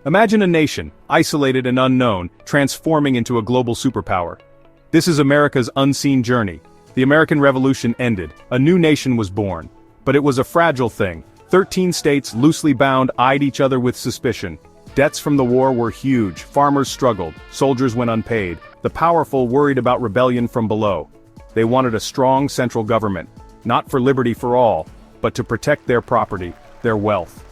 Imagine a nation, isolated and unknown, transforming into a global superpower. This is America's unseen journey. The American Revolution ended, a new nation was born. But it was a fragile thing. 13 states, loosely bound, eyed each other with suspicion. Debts from the war were huge, farmers struggled, soldiers went unpaid. The powerful worried about rebellion from below. They wanted a strong central government, not for liberty for all, but to protect their property, their wealth.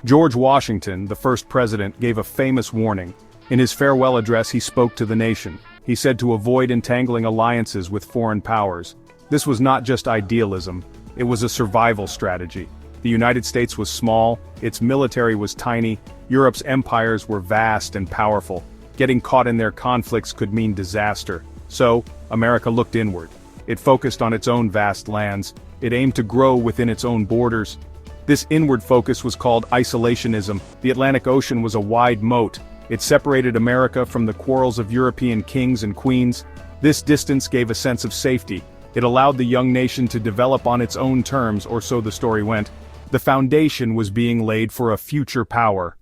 George Washington, the first president, gave a famous warning. In his farewell address he spoke to the nation. He said to avoid entangling alliances with foreign powers. This was not just idealism, it was a survival strategy. The United States was small, its military was tiny, Europe's empires were vast and powerful. Getting caught in their conflicts could mean disaster. So, America looked inward. It focused on its own vast lands. It aimed to grow within its own borders. This inward focus was called isolationism. The Atlantic Ocean was a wide moat. It separated America from the quarrels of European kings and queens. This distance gave a sense of safety. It allowed the young nation to develop on its own terms, or so the story went. The foundation was being laid for a future power.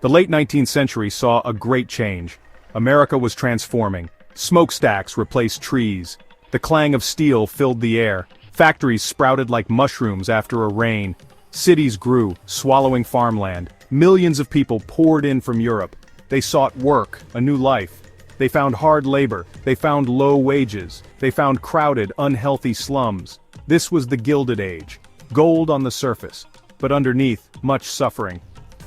The late 19th century saw a great change. America was transforming. Smokestacks replaced trees. The clang of steel filled the air. Factories sprouted like mushrooms after a rain. Cities grew, swallowing farmland. Millions of people poured in from Europe. They sought work, a new life. They found hard labor. They found low wages. They found crowded, unhealthy slums. This was the Gilded Age. Gold on the surface, but underneath, much suffering.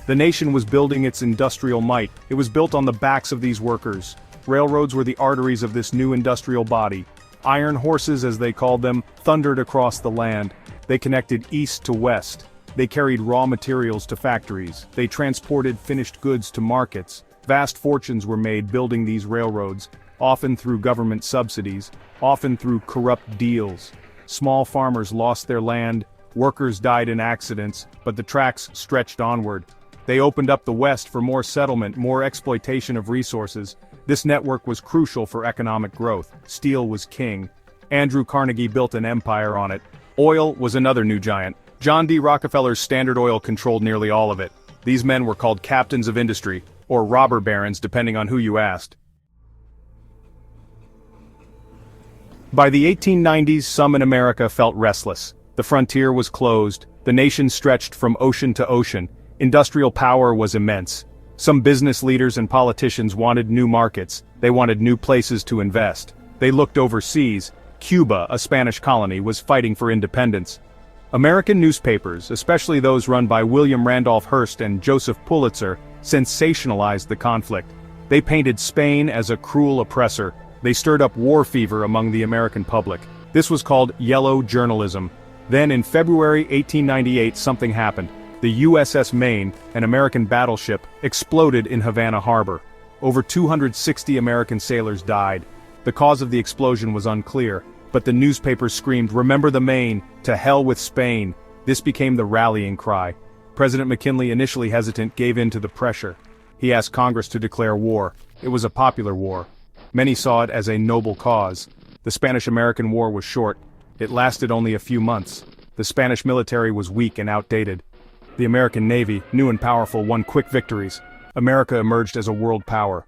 The nation was building its industrial might. It was built on the backs of these workers. Railroads were the arteries of this new industrial body. Iron horses, as they called them, thundered across the land. They connected east to west. They carried raw materials to factories. They transported finished goods to markets. Vast fortunes were made building these railroads, often through government subsidies, often through corrupt deals. Small farmers lost their land, workers died in accidents, but the tracks stretched onward. They opened up the West for more settlement, more exploitation of resources. This network was crucial for economic growth. Steel was king. Andrew Carnegie built an empire on it. Oil was another new giant. John D. Rockefeller's Standard Oil controlled nearly all of it. These men were called captains of industry, or robber barons depending on who you asked. By the 1890s, some in America felt restless. The frontier was closed, the nation stretched from ocean to ocean, industrial power was immense. Some business leaders and politicians wanted new markets, they wanted new places to invest. They looked overseas. Cuba, a Spanish colony, was fighting for independence. American newspapers, especially those run by William Randolph Hearst and Joseph Pulitzer, sensationalized the conflict. They painted Spain as a cruel oppressor. They stirred up war fever among the American public. This was called yellow journalism. Then in February 1898 something happened. The USS Maine, an American battleship, exploded in Havana Harbor. Over 260 American sailors died. The cause of the explosion was unclear, but the newspapers screamed, "Remember the Maine, to hell with Spain." This became the rallying cry. President McKinley, initially hesitant, gave in to the pressure. He asked Congress to declare war. It was a popular war. Many saw it as a noble cause. The Spanish-American War was short. It lasted only a few months. The Spanish military was weak and outdated. The American Navy, new and powerful, won quick victories. America emerged as a world power.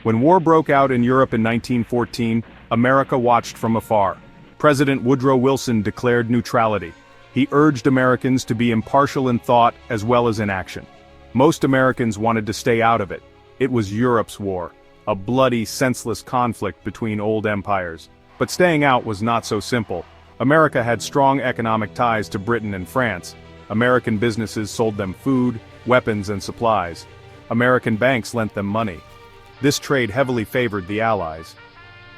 When war broke out in Europe in 1914, America watched from afar. President Woodrow Wilson declared neutrality. He urged Americans to be impartial in thought as well as in action. Most Americans wanted to stay out of it. It was Europe's war, a bloody, senseless conflict between old empires. But staying out was not so simple. America had strong economic ties to Britain and France. American businesses sold them food, weapons, and supplies. American banks lent them money. This trade heavily favored the Allies.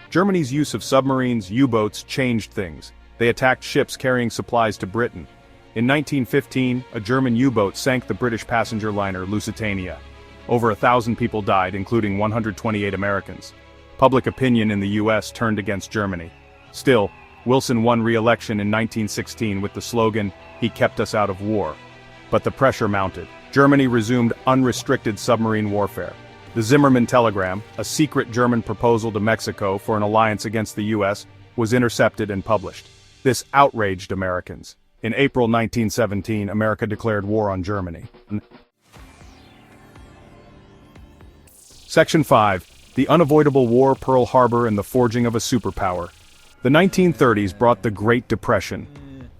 Germany's use of submarines, U-boats, changed things. They attacked ships carrying supplies to Britain. In 1915, a German U-boat sank the British passenger liner Lusitania. Over 1,000 people died, including 128 Americans. Public opinion in the US turned against Germany. Still, Wilson won re-election in 1916 with the slogan, "He kept us out of war." But the pressure mounted. Germany resumed unrestricted submarine warfare. The Zimmermann Telegram, a secret German proposal to Mexico for an alliance against the US, was intercepted and published. This outraged Americans. In April 1917, America declared war on Germany. Section 5. The Unavoidable War, Pearl Harbor, and the Forging of a Superpower. The 1930s brought the Great Depression.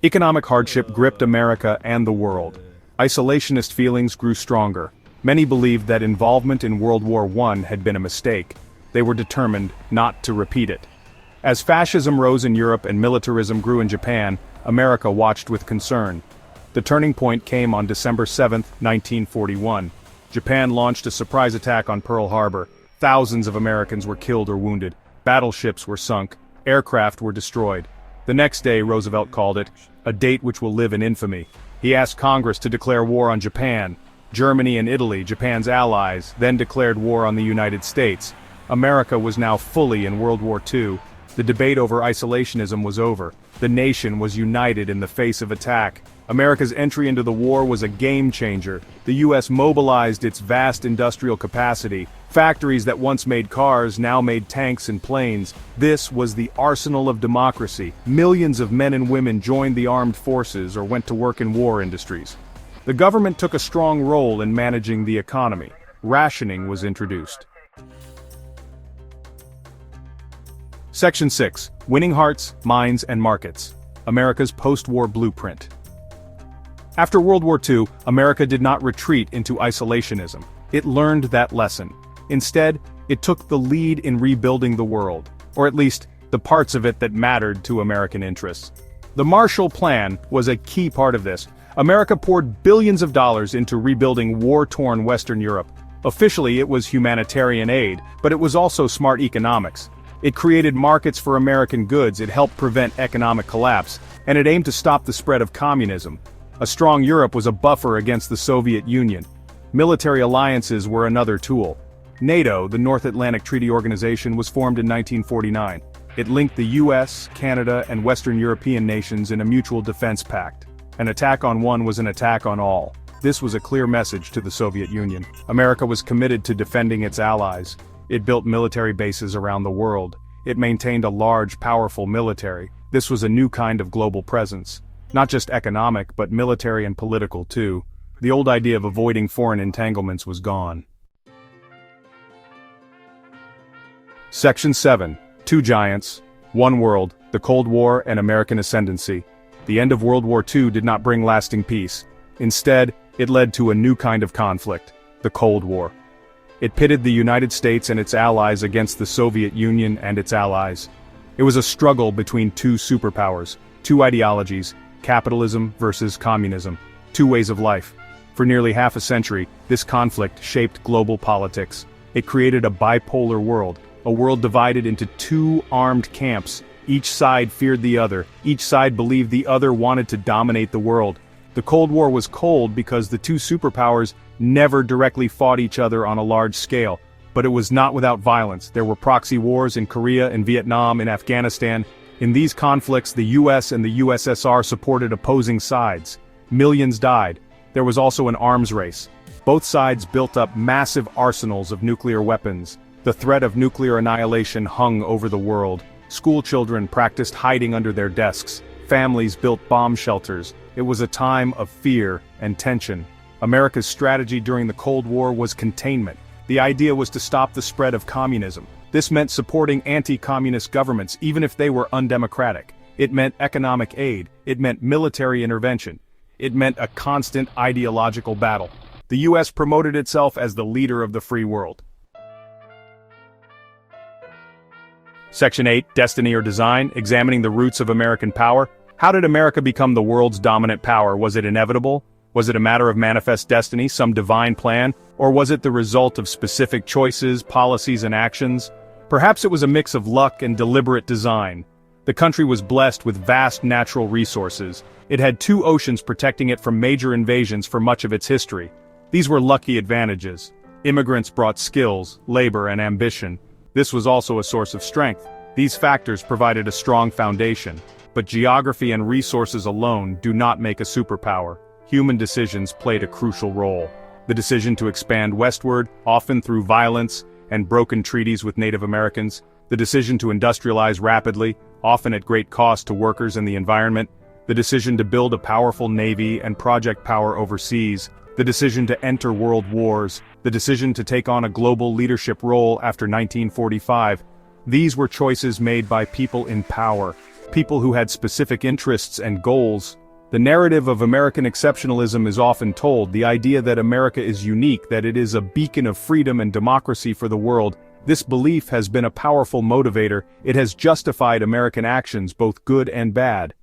Economic hardship gripped America and the world. Isolationist feelings grew stronger. Many believed that involvement in World War I had been a mistake. They were determined not to repeat it. As fascism rose in Europe and militarism grew in Japan, America watched with concern. The turning point came on December 7, 1941. Japan launched a surprise attack on Pearl Harbor. Thousands of Americans were killed or wounded. Battleships were sunk. Aircraft were destroyed. The next day, Roosevelt called it a date which will live in infamy. He asked Congress to declare war on Japan. Germany and Italy, Japan's allies, then declared war on the United States. America was now fully in World War II. The debate over isolationism was over. The nation was united in the face of attack. America's entry into the war was a game changer. The U.S. mobilized its vast industrial capacity. Factories that once made cars now made tanks and planes. This was the arsenal of democracy. Millions of men and women joined the armed forces or went to work in war industries. The government took a strong role in managing the economy. Rationing was introduced. Section 6. Winning Hearts, Minds, and Markets. America's post-war blueprint. After World War II, America did not retreat into isolationism. It learned that lesson. Instead, it took the lead in rebuilding the world, or at least, the parts of it that mattered to American interests. The Marshall Plan was a key part of this. America poured billions of dollars into rebuilding war-torn Western Europe. Officially, it was humanitarian aid, but it was also smart economics. It created markets for American goods, it helped prevent economic collapse, and it aimed to stop the spread of communism. A strong Europe was a buffer against the Soviet Union. Military alliances were another tool. NATO, the North Atlantic Treaty Organization, was formed in 1949. It linked the US, Canada, and Western European nations in a mutual defense pact. An attack on one was an attack on all. This was a clear message to the Soviet Union. America was committed to defending its allies. It built military bases around the world. It maintained a large, powerful military. This was a new kind of global presence. Not just economic, but military and political too. The old idea of avoiding foreign entanglements was gone. Section 7. Two Giants, One World, the Cold War and American Ascendancy. The end of World War II did not bring lasting peace. Instead, it led to a new kind of conflict, the Cold War. It pitted the United States and its allies against the Soviet Union and its allies. It was a struggle between two superpowers, two ideologies, capitalism versus communism, two ways of life. For nearly half a century, this conflict shaped global politics. It created a bipolar world, a world divided into two armed camps. Each side feared the other, each side believed the other wanted to dominate the world. The Cold War was cold because the two superpowers never directly fought each other on a large scale, but it was not without violence. There were proxy wars in Korea, in Vietnam, in Afghanistan. In these conflicts, the US and the USSR supported opposing sides. Millions died. There was also an arms race. Both sides built up massive arsenals of nuclear weapons. The threat of nuclear annihilation hung over the world. School children practiced hiding under their desks. Families built bomb shelters. It was a time of fear and tension. America's strategy during the Cold War was containment. The idea was to stop the spread of communism. This meant supporting anti-communist governments even if they were undemocratic. It meant economic aid. It meant military intervention. It meant a constant ideological battle. The US promoted itself as the leader of the free world. Section 8, Destiny or Design, examining the roots of American power. How did America become the world's dominant power? Was it inevitable? Was it a matter of manifest destiny, some divine plan? Or was it the result of specific choices, policies, and actions? Perhaps it was a mix of luck and deliberate design. The country was blessed with vast natural resources. It had two oceans protecting it from major invasions for much of its history. These were lucky advantages. Immigrants brought skills, labor, and ambition. This was also a source of strength. These factors provided a strong foundation. But geography and resources alone do not make a superpower. Human decisions played a crucial role. The decision to expand westward, often through violence and broken treaties with Native Americans. The decision to industrialize rapidly, often at great cost to workers and the environment, the decision to build a powerful navy and project power overseas, the decision to enter world wars, the decision to take on a global leadership role after 1945, these were choices made by people in power, people who had specific interests and goals. The narrative of American exceptionalism is often told, the idea that America is unique, that it is a beacon of freedom and democracy for the world. This belief has been a powerful motivator. It has justified American actions, both good and bad.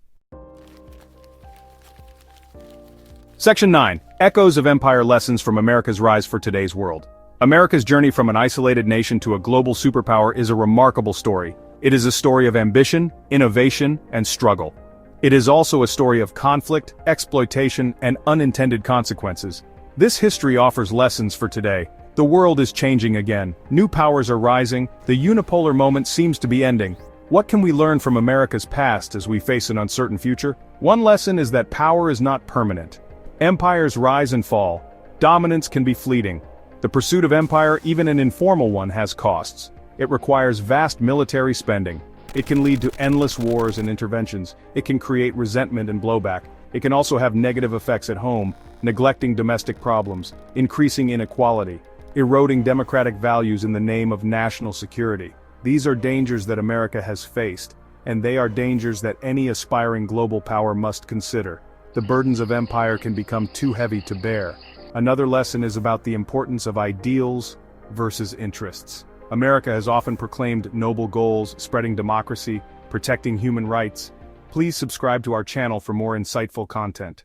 Section 9. Echoes of Empire Lessons from America's Rise for Today's World. America's journey from an isolated nation to a global superpower is a remarkable story. It is a story of ambition, innovation, and struggle. It is also a story of conflict, exploitation, and unintended consequences. This history offers lessons for today. The world is changing again. New powers are rising. The unipolar moment seems to be ending. What can we learn from America's past as we face an uncertain future? One lesson is that power is not permanent. Empires rise and fall. Dominance can be fleeting. The pursuit of empire, even an informal one, has costs. It requires vast military spending. It can lead to endless wars and interventions. It can create resentment and blowback. It can also have negative effects at home, neglecting domestic problems, increasing inequality, eroding democratic values in the name of national security. These are dangers that America has faced, and they are dangers that any aspiring global power must consider. The burdens of empire can become too heavy to bear. Another lesson is about the importance of ideals versus interests. America has often proclaimed noble goals, spreading democracy, protecting human rights. Please subscribe to our channel for more insightful content.